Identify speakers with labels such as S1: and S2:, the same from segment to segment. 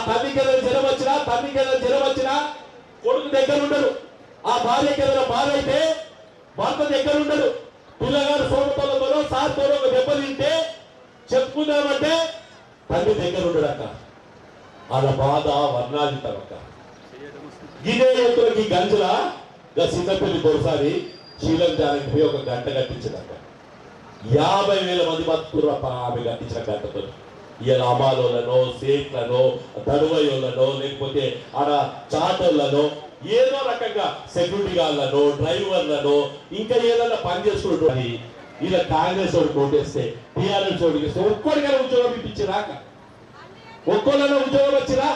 S1: తల్లికి ఏదైనా జ్వరం వచ్చినా కొడుకు దగ్గర ఉండడు, ఆ భార్యకి ఏదైనా బాధ అయితే భర్త దగ్గర ఉండడు, పిల్లగాడు సోమతలతోనో సార్తోనో ఒక దెబ్బ తింటే చెప్పుకుందామంటే తల్లి దగ్గర ఉండడు అక్క. వాళ్ళ బాధ వర్ణాతీతం అక్క. ఇదే యువకులకి గంజుల సిద్ధపల్లి దొరసారి శీలం జానకి పోయి ఒక గంట కట్టించిందక్క. 50,000 మంది బతుకురు ఆమె కట్టించిన గంటతో. ఇలా అమాలోళ్ళనో సేట్లను తడువయోళ్ళనో లేకపోతే ఆడ చాటోళ్ళనో ఏదో రకంగా సెక్యూరిటీ గార్డులను డ్రైవర్లను ఇంకా ఏదైనా పని చేసుకుంటుంది. ఇలా కాంగ్రెస్ వాడు కోటేస్తే టీఆర్ఎస్ వాడికి ఇస్తే ఒక్కడికైనా ఉద్యోగం ఇప్పించిరాక, ఒక్కళ్ళైనా ఉద్యోగం వచ్చిరా?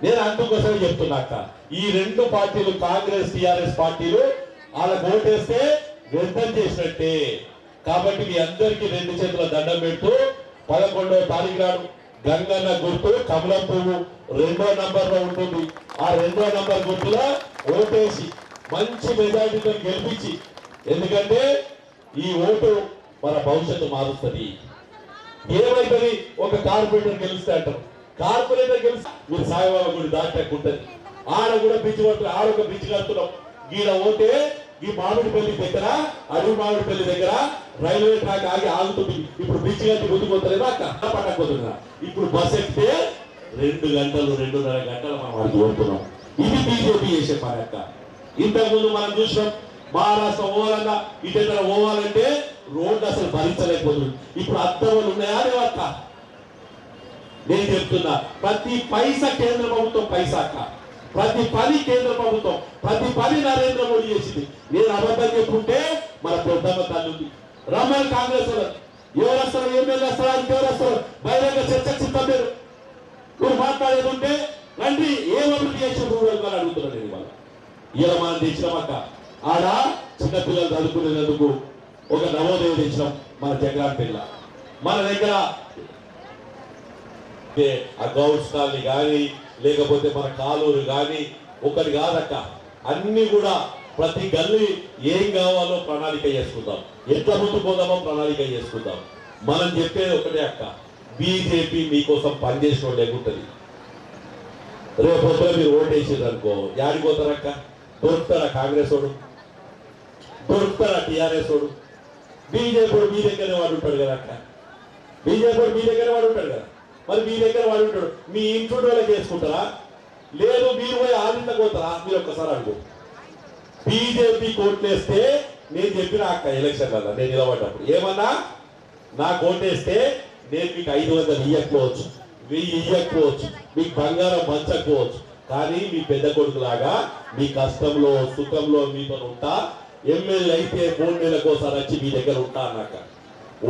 S1: నేను అందుకోసమే చెప్తున్నాక ఈ రెండు పార్టీలు కాంగ్రెస్ టీఆర్ఎస్ పార్టీలు వాళ్ళకు ఓటేస్తే వ్యర్థం చేసినట్టే. కాబట్టి మీ అందరికీ 2 చేతుల దండం పెడుతూ 11వ తారీఖు నాడు గంగన్న గుర్తు కమలం పువ్వు 2వ నంబర్ లో ఉంటుంది. ఆ 2వ నంబర్ గుర్తులో ఓటేసి మంచి మెజారిటీతో గెలిపించి, ఎందుకంటే ఈ ఓటు మన భవిష్యత్తు మారుస్తుంది. ఏమైతుంది? ఒక కార్పొరేటర్ గెలిస్తే అంటారు, కార్పొరేటర్ గెలిస్తే మీరు సాయిబాబా గుడి దాటకుంటది, ఆడ కూడా బ్రిడ్జ్ కడుతున్నారు, ఆడొక బ్రిడ్జ్ కడుతున్నాం. ఈడ ఓటే ఈ మామిడిపల్లి దగ్గర అడవి మామిడిపల్లి దగ్గర రైల్వే ట్రాక్ ఆగి ఆగుతుంది. ఇప్పుడు బ్రిడ్జ్ కట్టి ముందుకు వస్తలేదా అక్క? పట్టకపోతున్నా. ఇప్పుడు బస్ ఎక్కితే 2 గంటలు 2.5 గంటలు మనం వాడికి ఓడుతున్నాం. ఇది బీజేపీ చేసే పని అక్క. ఇంతకుముందు మనం చూసినాం, మహారాష్ట్ర పోవాలన్నా ఇటేదైనా పోవాలంటే రోడ్డు అసలు భరించలేకపోతుంది. ఇప్పుడు అద్దములు ఉన్నాయా లేవా అక్క? నేను చెప్తున్నా, ప్రతి పైసా కేంద్ర ప్రభుత్వం పైసా అక్క. ప్రతి పని కేంద్ర ప్రభుత్వం, ప్రతి పని నరేంద్ర మోడీ చేసింది. నేను అబద్ధం చెప్పుకుంటే మన పెద్దమ్మ తల్లి రమ్మని కాంగ్రెస్ వాళ్ళు ఎవరు వస్తారు, ఎమ్మెల్యే వస్తారా, ఇంకెవరు వస్తారు, బహిరంగ చర్చకు సిద్ధం లేదు. నువ్వు మాట్లాడేది ఉంటే రండి, ఏ అభివృద్ధి చేసిన అని అడుగుతున్నాను నేను. ఇవాళ ఇలా మనం తెచ్చినామక్క. ఆడ చిన్నపిల్లలు చదువుకునేందుకు ఒక నవోదయం తెచ్చినాం మన జగన్ పిల్ల. మన దగ్గర ఆ గౌడ్స్ కాలనీ కానీ లేకపోతే మన కాలూరు కానీ ఒకటి కాదక్క, అన్ని కూడా ప్రతి గల్లీ ఏం కావాలో ప్రణాళిక చేసుకుందాం, ఎట్లా ముందుకోదామో ప్రణాళిక చేసుకుందాం. మనం చెప్పేది ఒకటే అక్క, బీజేపీ మీకోసం పనిచేసిన లేకుంటుంది. రేపు పొద్దున మీరు ఓటేసారు అనుకో, యాడికి పోతారక్క? దొరుకుతారా కాంగ్రెస్ వాడు? దొరుకుతారా టీఆర్ఎస్ వాడు? బీజేపీ వాడు మీ దగ్గరనే వాడు ఉంటాడు కదా అక్క. బీజేపీ వాడు మీ దగ్గర వాడు ఉంటాడు కదా. మరి మీ దగ్గర వాడు ఉంటాడు, మీ ఇంట్లో వాళ్ళకి చేసుకుంటారా? లేదు మీరు పోయి ఆదింత పోతారా? మీరు ఒక్కసారి అనుకో. బీజేపీ కోట్లేస్తే నేను చెప్పిన అక్క ఎలక్షన్ వల్ల నేను నిలబడ్డప్పుడు ఏమన్నా, నాకు ఓటేస్తే నేను మీకు 500 ఇయ్యకపోవచ్చు, 1000 ఇయ్యకపోవచ్చు, మీకు బంగారం పంచకపోవచ్చు, కానీ మీ పెద్ద కొడుకులాగా మీ కష్టంలో సుఖంలో మీతో ఉంటా. ఎమ్మెల్యే అయితే 3 నెలలకోసారి వచ్చి మీ దగ్గర ఉంటా అన్నాక.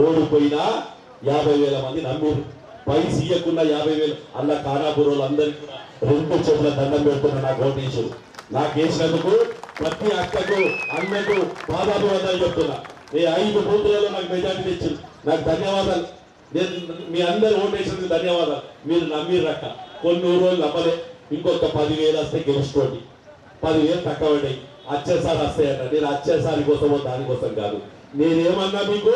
S1: ఓడిపోయినా 50,000 మంది నమ్మిరు, పైసి ఇయ్యకుండా 50,000 అలా ఖానాపూర్ అందరికీ 2 చేతుల దండం పెడుతున్నా. నాకు ఓటేసు నాకు వేసినందుకు ప్రతి అక్కకు అన్నకు బాధాభివాదాలు చెప్తున్నా. నేను 5 బూతులలో నాకు మెజార్టీ తెచ్చింది, నాకు ధన్యవాదాలు. నేను మీ అందరు ఓటేసినందుకు ధన్యవాదాలు. మీరు నమ్మిరక్క. కొన్ని రోజులు నమ్మలే, ఇంకొక 10,000 వస్తే గెలుచుకోండి. 10,000 తక్కువ పడ్డాయి, అచ్చేసారి వస్తాయట. నేను అచ్చేసారి కోసమో దానికోసం కాదు. నేనేమన్నా మీకు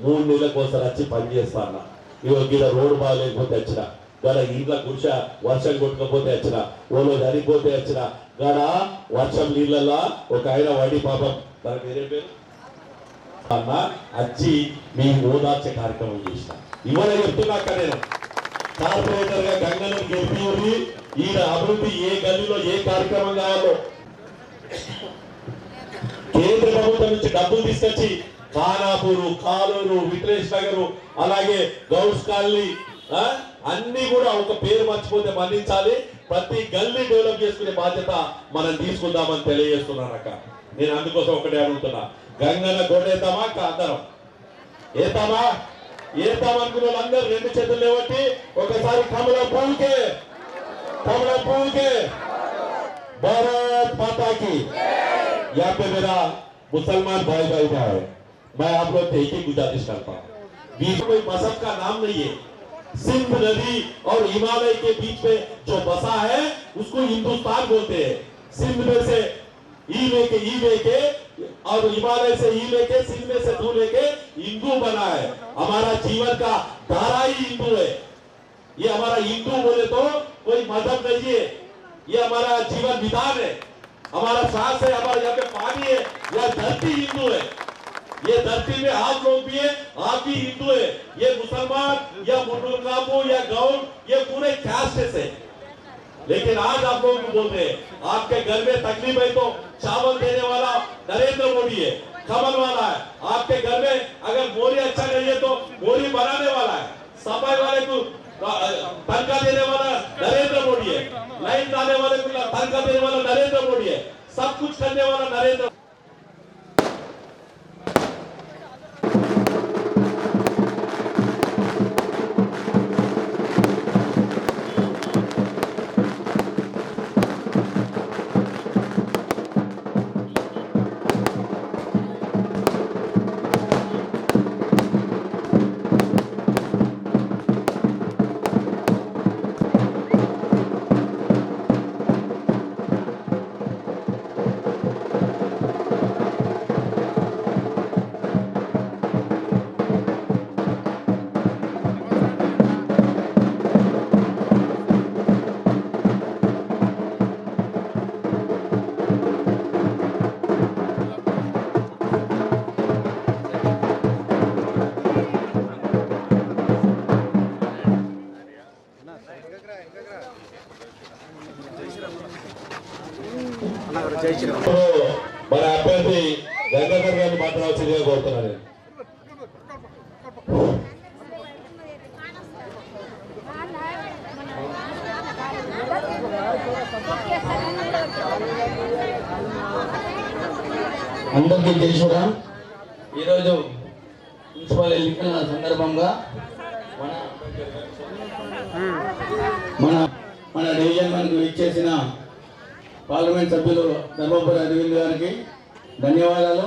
S1: 3 నెలలకోసం వచ్చి పని చేస్తా అన్నా. ఇవాళ రోడ్డు బాగాలేకపోతే వచ్చిన, గడ ఇంట్లో కూర్చ వర్షం కొట్టుకపోతే వచ్చిన, ఓలో చనిపోతే వచ్చిన, గడ వర్షం నీళ్ళల్లా ఒక ఆయన వడ్డీ పాపం దాని వేరే పేరు అన్న వచ్చి మీ ఓదార్చే కార్యక్రమం చేసిన. ఇవాళ చెప్తున్నాక నేను కార్పొరేటర్ గా గంగను గెలిపి ఈయన అభివృద్ధి ఏ గల్లీలో ఏ కార్యక్రమం కావాలో కేంద్ర ప్రభుత్వం నుంచి డబ్బులు తీసుకొచ్చి ఖానాపూరు, కాలూరు, విట్లేష్ నగర్, అలాగే గౌడ్స్ కాలనీ అన్ని కూడా ఒక పేరు మర్చిపోతే మన్నించాలి. ప్రతి గల్లీ డెవలప్ చేసుకునే బాధ్యత మనం తీసుకుందామని తెలియజేస్తున్నానక్క. నేను అందుకోసం ఒకటే అడుగుతున్నా, గంగన్న గొడేద్దామా అందరం? ఏతామా? ఏతామనుకున్న వాళ్ళందరూ 2 చేతులు లేవట్టి ఒకసారి కమలం పువ్వుకే, కమలం పువ్వుకే, భారత్ మాతా की। यहाँ पे मेरा मुसलमान भाई भाई है, मैं आप लोग से एक ही गुजारिश करता हूँ, बीच में मजहब का नाम नहीं है। सिंध नदी और हिमालय के बीच में जो बसा है उसको हिंदुस्तान बोलते हैं। सिंध में से ई लेके और हिमालय से ई लेके सिंध में से तू लेके हिंदू बना है। हमारा जीवन का धारा ही हिंदू है। ये हमारा हिंदू बोले तो कोई मजहब नहीं है, ये हमारा जीवन विधान है, हमारा सांस है, हमारा यहाँ पे पानी है, यह धरती हिंदू है। ये धरती में आप लोग भी है, आप भी हिंदू है। ये मुसलमान या मुंडू या गौड़ ये पूरे कास्ट से, लेकिन आज आप लोग बोल रहे हैं आपके घर में तकलीफ है तो चावल देने वाला नरेंद्र मोदी है, कमल वाला है। आपके घर में अगर मोरी अच्छा नहीं है तो मोरी बनाने वाला है, सफाई वाले को तनख्वाह देने वाला नरेंद्र मोदी है, लाइन डालने वाले को तनख्वाह देने वाला नरेंद्र मोदी है, सब कुछ करने वाला नरेंद्र। మన అభ్యర్థి గంగాధర్ గారిని మాట్లాడాల్సిందిగా కోరుతున్నాను.
S2: అందరికీ తెలుసురా, ఈరోజు మున్సిపల్ ఎన్నికల సందర్భంగా మన డివిజన్ మనకు ఇచ్చేసిన పార్లమెంట్ సభ్యులు ధర్మపురి అరవింద్ గారికి ధన్యవాదాలు.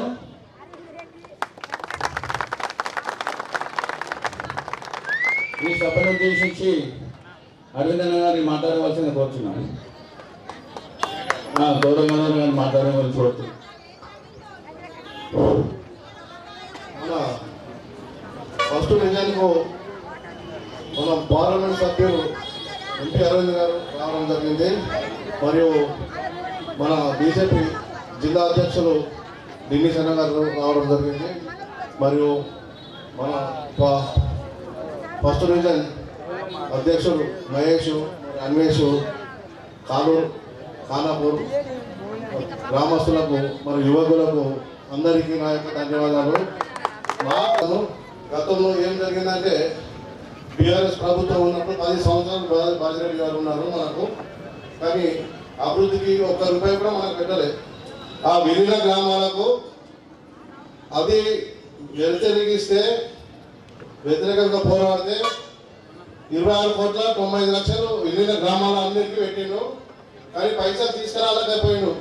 S2: ఈ సభను ఉద్దేశించి అరవింద్ అన్న గారిని మాట్లాడవలసింది కోరుచున్నాను. గౌరవ గారిని మాట్లాడవలసి కోరుతున్నాను.
S3: ఫస్ట్ నిజానికి మన పార్లమెంట్ సభ్యులు ఎంపీ అరవింద్ గారు రావడం జరిగింది. మరియు మన బీజేపీ జిల్లా అధ్యక్షులు ఢిల్లీ సన్న గారు రావడం జరిగింది. మరియు మన ఫస్ట్ డివిజన్ అధ్యక్షులు మహేష్, అన్వేష్, ఖానాపూర్ గ్రామస్తులకు మరియు యువకులకు అందరికీ నా యొక్క ధన్యవాదాలు. గతంలో ఏం జరిగిందంటే బీఆర్ఎస్ ప్రభుత్వం ఉన్నప్పుడు 10 సంవత్సరాలు బాజిరెడ్డి గారు ఉన్నారు మనకు, కానీ అభివృద్ధికి ఒక్క రూపాయి కూడా మనకు పెట్టలేదు. ఆ విలీన గ్రామాలకు అది వ్యతిరేకిస్తే వ్యతిరేకంగా పోరాడితే 26,90,00,000 విలీన గ్రామాల అందరికీ పెట్టిండు, కానీ పైసలు తీసుకురాలేకపోయిండు.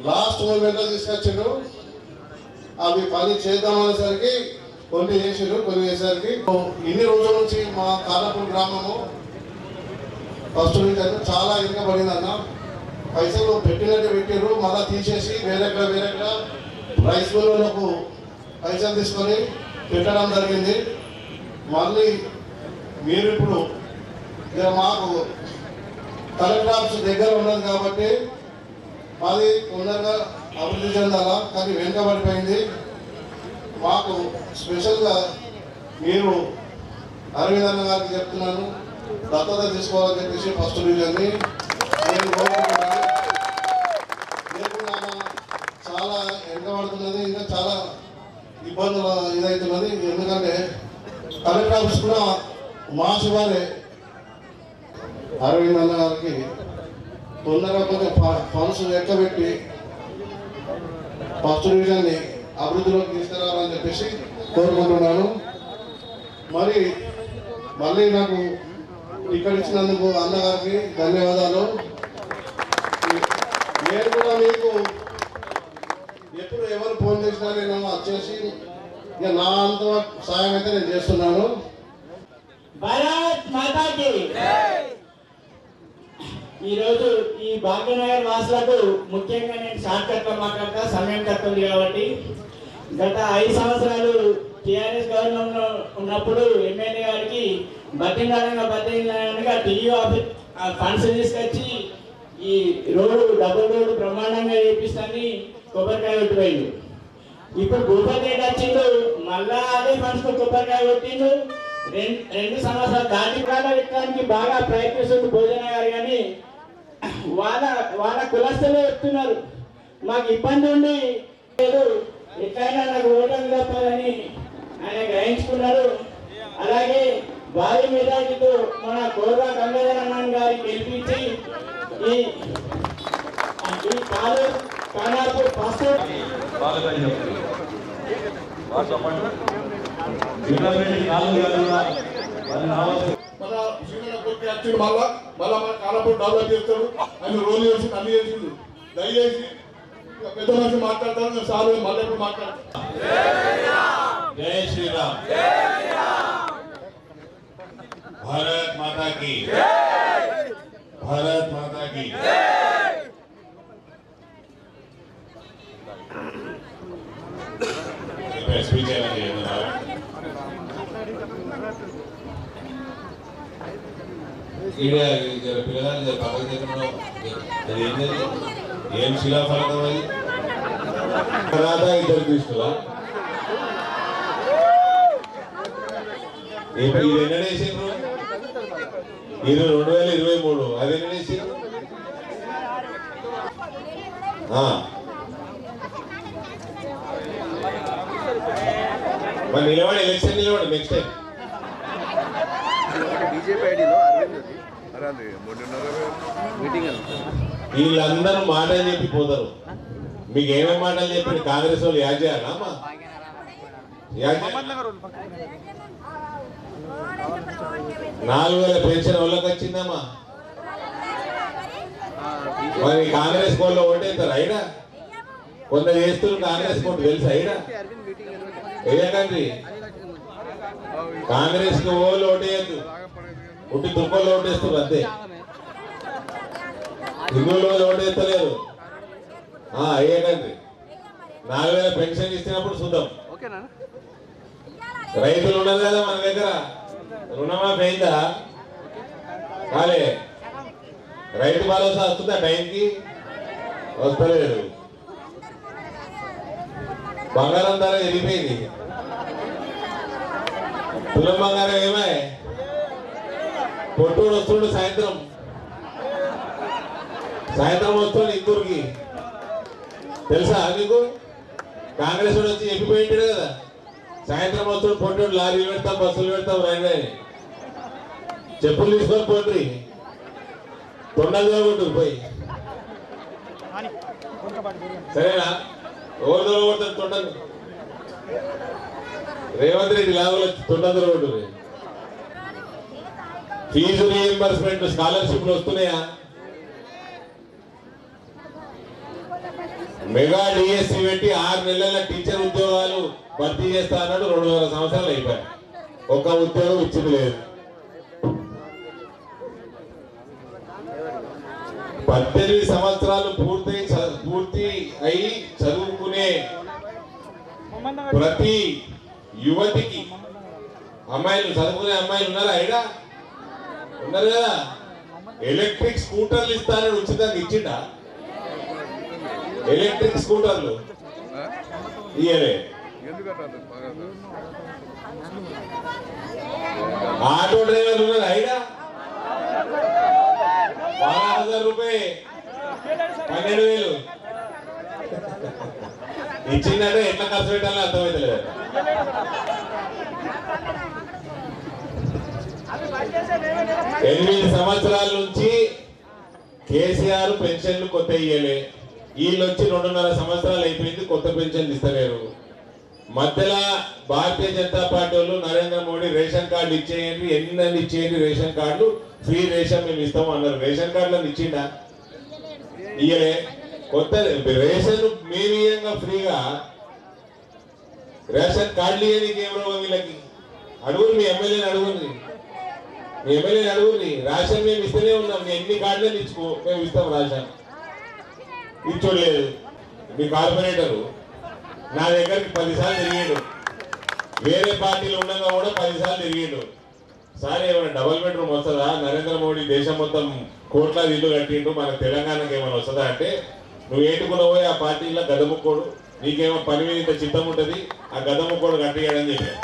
S3: లాస్ట్ మూమెంట్లో తీసుకొచ్చిండు. అవి పని చేద్దామనేసరికి కొన్ని చేసిండు, కొన్ని చేసరికి ఇన్ని రోజుల నుంచి మా కానాపూర్ గ్రామము ఫస్ట్ నుంచి చాలా ఇరుకబడింది అన్న. పైసలు పెట్టినట్టు పెట్టారు, మళ్ళీ తీసేసి వేరెక్కడ రైస్ మిల్లులకు పైసలు తీసుకొని పెట్టడం జరిగింది. మళ్ళీ మీరు ఇప్పుడు మాకు కలెక్టర్ ఆఫీస్ దగ్గర ఉన్నది కాబట్టి మాది తొందరగా అభివృద్ధి చెందాలా, కానీ వెనుకబడిపోయింది. మాకు స్పెషల్గా మీరు అరవింద్ అన్న గారికి చెప్తున్నాను, దత్తత తీసుకోవాలని చెప్పేసి ఫస్ట్ డివిజన్ని నేను కోరుకుంటున్నాను. లేకుండా చాలా వెనుకబడుతున్నది, ఇంకా చాలా ఇబ్బందులు ఇదవుతున్నది. ఎందుకంటే కలెక్టర్ ఆఫీస్ కూడా మా శివారే. అరవింద్ అన్న గారికి తొందరగా కొంచెం ఫండ్స్ ఎక్కబెట్టి ఫస్ట్ డివిజన్ని అభివృద్ధిలోకి తీసుకురావాలని చెప్పేసి కోరుకుంటున్నాను. మళ్ళీ నాకు ఇక్కడ ఇచ్చినందుకు అన్నగారికి ధన్యవాదాలు. నేను కూడా మీకు ఎప్పుడు ఎవరు ఫోన్ చేసినా నేను వచ్చేసి ఇక నా అంత సాయం అయితే నేను చేస్తున్నాను.
S2: భారత్ మాతాకి ఈరోజు ఈ భాగ్యనగర్ వాసులకు ముఖ్యంగా నేను షార్ట్ కట్ లో మాట్లాడతా, సమయం తక్కువ కాబట్టి గత 5 సంవత్సరాలు
S4: టీఆర్ఎస్ గవర్నమెంట్ ఉన్నప్పుడు ఎమ్మెల్యే గారికి బతింగా టీయూ ఆఫీస్ ఫండ్స్ తీసుకొచ్చి ఈ రోడ్డు డబుల్ రోడ్డు బ్రహ్మాండంగా వేపిస్తాని కొబ్బరికాయ కొట్టిపోయిండు. ఇప్పుడు భూపతి వచ్చిండు, మళ్ళా అదే ఫండ్స్ కొబ్బరికాయ కొట్టిండు. రెండు సంవత్సరాలు దాటి పెట్టడానికి బాగా ప్రయత్నిస్తుంది భోజన గారు, కానీ వాళ్ళ కులస్తులే చెప్తున్నారు మాకు ఇబ్బంది ఉండి లేదు, ఎట్లయినా నాకు ఓటమి తప్పదని ఆయన గ్రహించుకున్నారు. అలాగే భారీ మెజార్టీతో మన కోర్వా గంగాధరన్ గారికి గెలిపించి ఈ కానాపూర్ ఫస్ట్
S3: మన శ్రీనగర్ కొట్టి వచ్చిండు, మళ్ళా మన కాలపూర్ డెవలప్ చేస్తాడు. ఆయన రోల్ చేసి అన్ని చేసిండు. దయచేసి పెద్ద మనిషి మాట్లాడతారు, సార్ మళ్ళీ ఎప్పుడు మాట్లాడతారు.
S1: జై శ్రీరామ్. భారత్ మాతా की భారత్ మాతా की స్పీచ్ పిల్లగాలు పక్కన చెప్పడం ఏం శిలాఫలకం అది రాదా ఇద్దరు కృష్ణులా ఇది ఎన్నడేసిండ్రు? ఇది 2023. అది ఎన్నడేసిండ్రు? మరి నిలబడి ఎలక్షన్ నిలబడి నెక్స్ట్ టైం వీళ్ళందరూ మాటలు చెప్పి పోతారు. మీకు ఏమేమి మాటలు చెప్పి కాంగ్రెస్ వాళ్ళు యాడ్ చేయాలా అమ్మా? యాడ్ 4,000 పెన్షన్ వాళ్ళకి వచ్చిందమ్మా. మరి కాంగ్రెస్ కోళ్ళు ఓటేస్తారు అయినా కొంత చేస్తున్నారు. కాంగ్రెస్ కోట్ తెలుసు అయినా వేయకండి. కాంగ్రెస్ కి ఓళ్ళు ఓటేయద్దు, ఉట్టి తుప్పలు ఓటేస్తారు అంతే. హిందువులు ఓటేస్తలేరు. వేయకండి. 4,000 పెన్షన్ ఇచ్చినప్పుడు చూద్దాం. రైతులు ఉన్నది కదా మన దగ్గర, రుణమాఫీ అయిందా? కాలే. రైతు భరోసా వస్తుందా టైంకి? వస్తలేదు. బంగారం ధర ఎరిగిపోయింది. తులం బంగారం ఏమై పొట్టుడు వస్తుండు. సాయంత్రం వస్తుండు ఇందూరుకి. తెలుసా మీకు? కాంగ్రెస్ వాడు వచ్చి చెప్పిపోయింటాడు కదా, సాయంత్రం వస్తుడు పొట్టుడు లారీలు పెడతాం, బస్సులు పెడతాం, రైల్వే చెప్పులు తీసుకొని పోండి. తొండలుగా కొట్టు పోయి. సరేనా? ఎవరు దొరకొడతారు తొండలు? రేవంత్ రెడ్డి లాభాలు తొండలు కొట్టు. ఫీజు రీఎంబర్స్మెంట్ స్కాలర్షిప్లు వస్తున్నాయా? మెగా డిఎస్సి పెట్టి 6 నెలల టీచర్ ఉద్యోగాలు భర్తీ చేస్తా అన్నాడు. 2,500 సంవత్సరాలు అయిపోయాయి, ఒక్క ఉద్యోగం ఇచ్చింది లేదు. 18 సంవత్సరాలు పూర్తి అయి చదువుకునే ప్రతి యువతికి, అమ్మాయిలు చదువుకునే అమ్మాయిలు ఉన్నారా? అయినా ఉన్నారు కదా. ఎలక్ట్రిక్ స్కూటర్లు ఇస్తానని ఉచితంగా ఇచ్చిండా? ఎలక్ట్రిక్ స్కూటర్లు ఇయ్యలే. ఆటో డ్రైవర్లు ఉన్నారు అయినా 12,000 రూపాయలు 12,000 ఇచ్చిందంటే ఎట్లా ఖర్చు పెట్టాలని అర్థమైతలేదు. 8 సంవత్సరాల నుంచి కేసీఆర్ పెన్షన్లు కొత్త ఇయ్యలే. వీళ్ళు వచ్చి 2.5 సంవత్సరాలు అయిపోయింది, కొత్త పెన్షన్లు ఇస్తలేరు. మధ్యలో భారతీయ జనతా పార్టీ వాళ్ళు నరేంద్ర మోడీ రేషన్ కార్డు ఇచ్చేయండి, ఎన్ని ఇచ్చేయండి, రేషన్ కార్డు ఫ్రీ రేషన్ మేము ఇస్తాము అన్నారు. రేషన్ కార్డులను ఇచ్చిండా? ఇయ్యలే. కొత్త రేషన్ మేమీయంగా ఫ్రీగా రేషన్ కార్డులు ఇయ్యడానికి ఏం రోగం వీళ్ళకి? అడుగురు, మీ ఎమ్మెల్యేని అడుగుంది, మీ ఎమ్మెల్యేని అడుగుంది. రేషన్ మేము ఇస్తూనే ఉన్నాం, మీ ఎన్ని కార్డులను ఇచ్చుకో, మేము ఇస్తాం రేషన్. ఇచ్చోలేదు. మీ కార్పొరేటరు నా దగ్గరికి 10 సార్లు తిరిగాడు.
S5: వేరే పార్టీలు ఉండగా కూడా 10 సార్లు తిరిగిండు. సార్ ఏమైనా డబుల్ బెడ్రూమ్ వస్తుందా? నరేంద్ర మోడీ దేశం మొత్తం కోట్లాది ఇల్లు కట్టిండు, మన తెలంగాణకి ఏమైనా వస్తుందా అంటే, నువ్వు ఏటుకున్నావో ఆ పార్టీలో గదముక్కోడు, నీకేమో పని మీద ఇంత చిత్తం ఉంటుంది, ఆ గదముక్కోడు కట్టియాడని చెప్పాడు.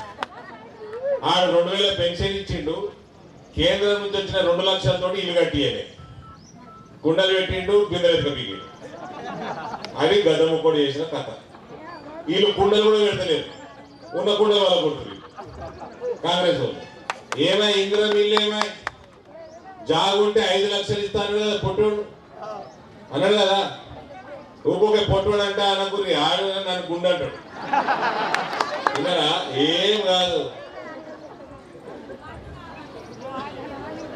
S5: ఆడు 2000 పెన్షన్ ఇచ్చిండు, కేంద్రం నుంచి వచ్చిన 2 లక్షలతో ఇల్లు కట్టియాలి, కుండలు పెట్టిండు, బిందెలు ఎత్తుకపోయిండు. అది గదముక్కోడు చేసిన కథ. వీళ్ళు కుండలు కూడా పెడతలేరు, ఉన్న కుండలు వాళ్ళ కొడుతుంది కాంగ్రెస్ వాళ్ళు. ఏమై ఇందిరా వీళ్ళు ఏమై జాగుంటే 5 లక్షలు ఇస్తాను కదా పొట్టుడు అన్నాడు కదా. ఊకొక పొట్టుడు అంటే అనుకుని ఆడు నన్ను గుండె అంటాడు. విన్నారా? ఏం కాదు,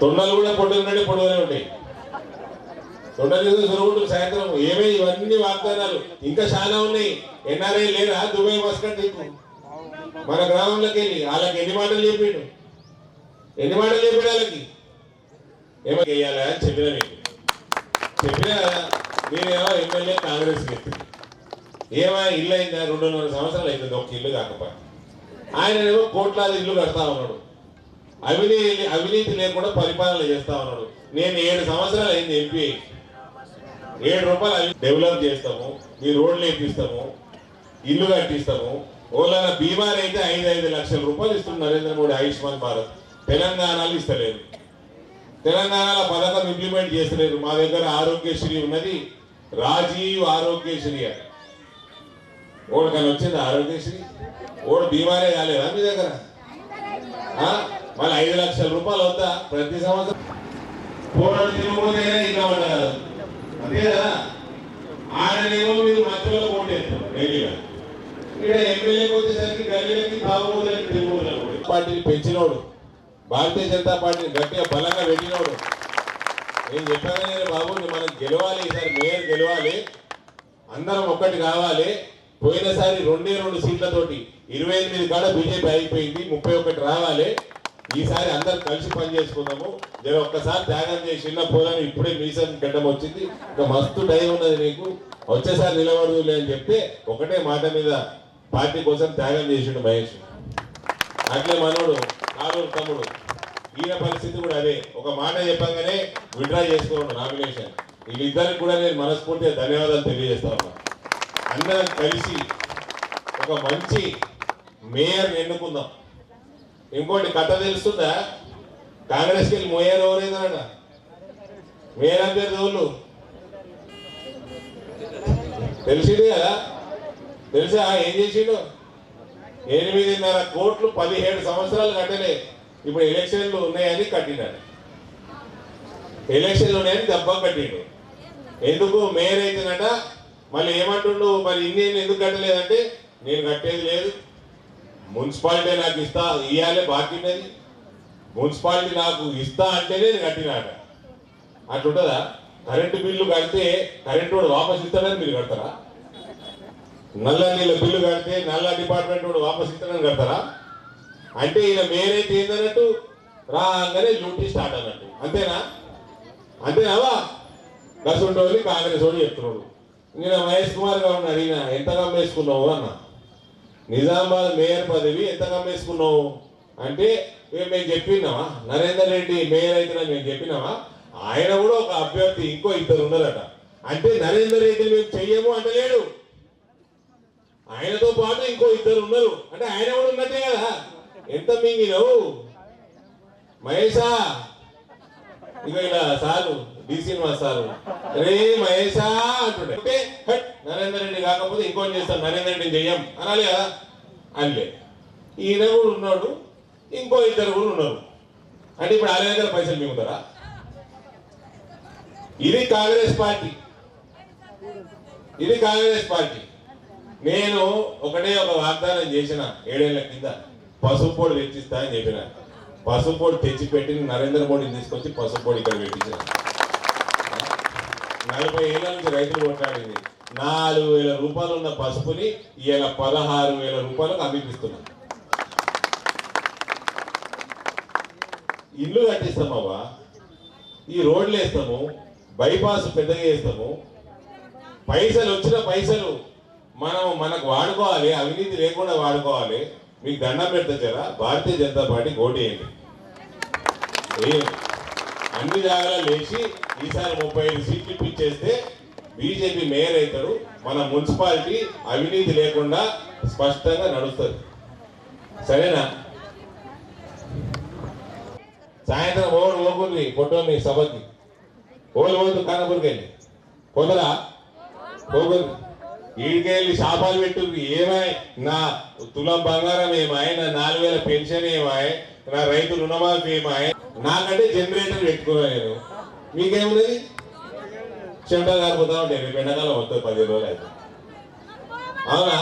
S5: తొండలు కూడా పొట్టుకున్నట్టే పొడుగునే ఉంటాయి. తొండలు సురుగుంటు సాయంత్రం ఏమై ఇవన్నీ వాగ్దానాలు ఇంకా చాలా ఉన్నాయి. ఎన్ఆర్ఐ లేదా దుబాయ్ మస్కట్ నీకు మన గ్రామంలోకి వెళ్ళి వాళ్ళకి ఎన్ని మాటలు చెప్పిండు, వాళ్ళకి ఏమో చేయాలి అని చెప్పినా చెప్పినా కదా. మీరేమో ఎమ్మెల్యే కాంగ్రెస్ చెప్పింది, ఏమో ఇల్లు అయిందా 2.5 సంవత్సరాలు అవుతుంది ఒక ఇల్లు కాకపోతే. ఆయనేమో కోట్లాది ఇల్లు కడతా ఉన్నాడు, అవినీతి లేకుండా పరిపాలన చేస్తా ఉన్నాడు. నేను 7 సంవత్సరాలు అయింది ఎంపీ, 7 రూపాయలు డెవలప్ చేస్తాము, మీ రోడ్లు వేపిస్తాము, ఇల్లు కట్టిస్తాము. ఓలా బీమార్ అయితే 5 లక్షల రూపాయలు ఇస్తుంది నరేంద్ర మోడీ ఆయుష్మాన్ భారత్. తెలంగాణలో ఇస్తలేరు, తెలంగాణలో పథకం ఇంప్లిమెంట్ చేస్తలేరు. మా దగ్గర ఆరోగ్యశ్రీ ఉన్నది, రాజీవ్ ఆరోగ్యశ్రీ అని. ఓడికని వచ్చింది ఆరోగ్యశ్రీ, ఓడి బీమారే కాలేదా మీ దగ్గర? మళ్ళీ 5 లక్షల రూపాయలు అవుతా ప్రతి సంవత్సరం. పోరాడు తిరుగుబోతేనే ఇంకా ఉండదు అంతే కదా. ఆయనేమో మీరు మధ్యలో ఓటేస్తారు డైలీగా. ఇక్కడ ఎమ్మెల్యేకి వచ్చేసరికి గల్లీలకి తాగుబోతులకి తిరుగుబోతులు. పార్టీని పెంచినోడు, భారతీయ జనతా పార్టీని గట్టిగా బలంగా పెట్టినోడు. నేను చెప్పాను బాబు, మనం గెలవాలి, ఈసారి మేయర్ గెలవాలి, అందరం ఒక్కటి కావాలి. పోయినసారి 2 సీట్లతోటి 28 కాడ బీజేపీ అయిపోయింది, 31 రావాలి. ఈసారి అందరం కలిసి పని చేసుకుందాము. జర ఒక్కసారి త్యాగం చేసి చిన్న పోలని ఇప్పుడే మీసం గడ్డం వచ్చింది, ఇంకా మస్తు టైం ఉన్నది నీకు, వచ్చేసారి నిలబడులే అని చెప్తే ఒకటే మాట మీద పార్టీ కోసం త్యాగం చేసిండు మహేష్. అట్లే మనోడు కారూరు తమ్ముడు, ఈయన పరిస్థితి కూడా అదే. ఒక మాట చెప్పగానే విత్డ్రా చేసుకోండి నామినేషన్. వీళ్ళిద్దరికి కూడా నేను మనస్ఫూర్తిగా ధన్యవాదాలు తెలియజేస్తా ఉన్నా. అందరం కలిసి ఒక మంచి మేయర్ ఎన్నుకుందాం. ఇంకోటి కథ తెలుస్తుందా? కాంగ్రెస్కి వెళ్ళి మేయర్ ఎవరైందట, మేయర్ అని పేరు తోళ్ళు తెలిసింది కదా. తెలుసా ఏం చేసిండు? 8.5 కోట్లు 17 సంవత్సరాలు కట్టలే. ఇప్పుడు ఎలక్షన్లు ఉన్నాయని కట్టినాడు, ఎలక్షన్లు ఉన్నాయని దెబ్బ కట్టిండు. ఎందుకు? మేయర్ అయితేనట. మళ్ళీ ఏమంటుండు, మరి ఇన్ని ఎందుకు కట్టలేదంటే, నేను కట్టేది లేదు, మున్సిపాలిటీ నాకు ఇస్తా ఇవ్వాలి బాకీ ఉన్నది, మున్సిపాలిటీ నాకు ఇస్తా అంటేనే నేను కట్టినాట. అట్లుంటుందా? కరెంటు బిల్లు కడితే కరెంటు వాడు వాపస్ ఇస్తాడని మీరు కడతారా? నల్ల నీళ్ళ బిల్లు కడితే నల్ల డిపార్ట్మెంట్ వాడు వాపస్ ఇస్తాడని కడతారా? అంటే ఈయన మేరైతే ఏందన్నట్టు, రాగానే డ్యూటీ స్టార్ట్ అన్నట్టు. అంతేనా? అంతేనావా? గసుంటోని కాంగ్రెస్ వాడు చెప్తున్నాడు. నేను మహేష్ కుమార్ గారిని అడిగిన, ఎంత కమ్మేసుకున్నావు అన్న, నిజామాబాద్ మేయర్ పదవి ఎంత కమ్మేసుకున్నావు అంటే, మేము చెప్పినామా నరేందర్ రెడ్డి మేయర్ అయితే మేము చెప్పినామా? ఆయన కూడా ఒక అభ్యర్థి, ఇంకో 2 ఉన్నారట. అంటే నరేందర్ రెడ్డి మేము చెయ్యము అంటలేడు, ఆయనతో పాటు ఇంకో 2 ఉన్నారు. అంటే ఆయన కూడా ఉన్నట్టే కదా. ఎంత మింగినవు మహేషా? ఇక ఇలా సారు డీసీ మా సారు, రే మహేషా అంటుండే. నరేందర్ రెడ్డి కాకపోతే ఇంకోటి చేస్తాం, నరేందర్ రెడ్డిని చెయ్యం అనాలి కదా. అనలే. ఈయన కూడా ఉన్నాడు, ఇంకో 2 కూడా ఉన్నారు. అంటే ఇప్పుడు ఆయన దగ్గర పైసలు మిగుతారా? ఇది కాంగ్రెస్ పార్టీ, ఇది కాంగ్రెస్ పార్టీ. నేను ఒకటే ఒక వాగ్దానం చేసిన 7 ఏళ్ల కింద, పసుపు పొడి తెచ్చిస్తా అని చెప్పిన. పసుపు పొడి తెచ్చిపెట్టి నరేంద్ర మోడీని తీసుకొచ్చి పసుపు పొడి ఇక్కడ పెట్టించిన. 40 ఏళ్ల నుంచి రైతులు కొట్లాడింది. 4,000 రూపాయలు ఉన్న పసుపుని ఇలా 16,000 రూపాయలకు అమ్మిపిస్తున్నాం. ఇల్లు కట్టిస్తామవ్వా, ఈ రోడ్లు వేస్తాము, బైపాస్ పెద్దగా వేస్తాము. పైసలు వచ్చిన పైసలు మనకు వాడుకోవాలి, అవినీతి లేకుండా వాడుకోవాలి. మీకు దండం పెడతా జరా భారతీయ జనతా పార్టీకి ఓటేయండి. అన్ని జాగాలు లేచి ఈసారి 35 సీట్లు ఇప్పించేస్తే బీజేపీ మేయర్ అవుతాడు. మన మున్సిపాలిటీ అవినీతి లేకుండా స్పష్టంగా నడుస్తుంది. సరేనా? సాయంత్రం ఓడు ఓకుర్రి పొట్టోని సభకి ఓలు పోతు కానపూర్కి వెళ్ళి పోతరా పోకుర్రి ఈడికెళ్ళి శాపాలు పెట్టుర్రి. ఏమాయ్ నా తులం బంగారం ఏమాయ్, నా 4000 పెన్షన్ ఏమాయ్, నా రైతు రుణమాఫీ ఏమాయ్, నాకంటే జనరేటర్ పెట్టుకున్నా నేను. మీకేమున్నది? చెంట కాకపోతా ఉంటాయి. రేపు ఎండాకాలం వస్తుంది 10 రోజులు అయితే. అవునా?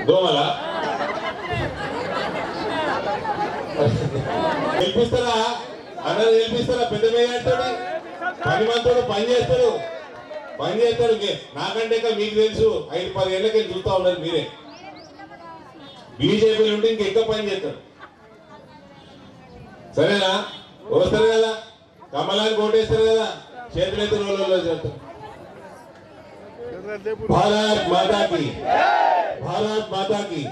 S5: దోమలా గెలిపిస్తారా? అన్నది గెలిపిస్తారా? పెద్ద మేస్తాడు, పని మంతుడు పని చేస్తాడు. నాకంటే మీకు తెలుసు. 5-10 ఏళ్ళకి చూస్తా ఉన్నారు మీరే. బీజేపీలో ఉంటే ఇంకెక్కువ పని చేస్తాడు. సరేనా? వస్తారు కదా, కమలానికి ఓటేస్తారు కదా, చేతులైతే రోజుల్లో చేస్తారు. భారత్ మాతాకి, భారత్ మాతాకి.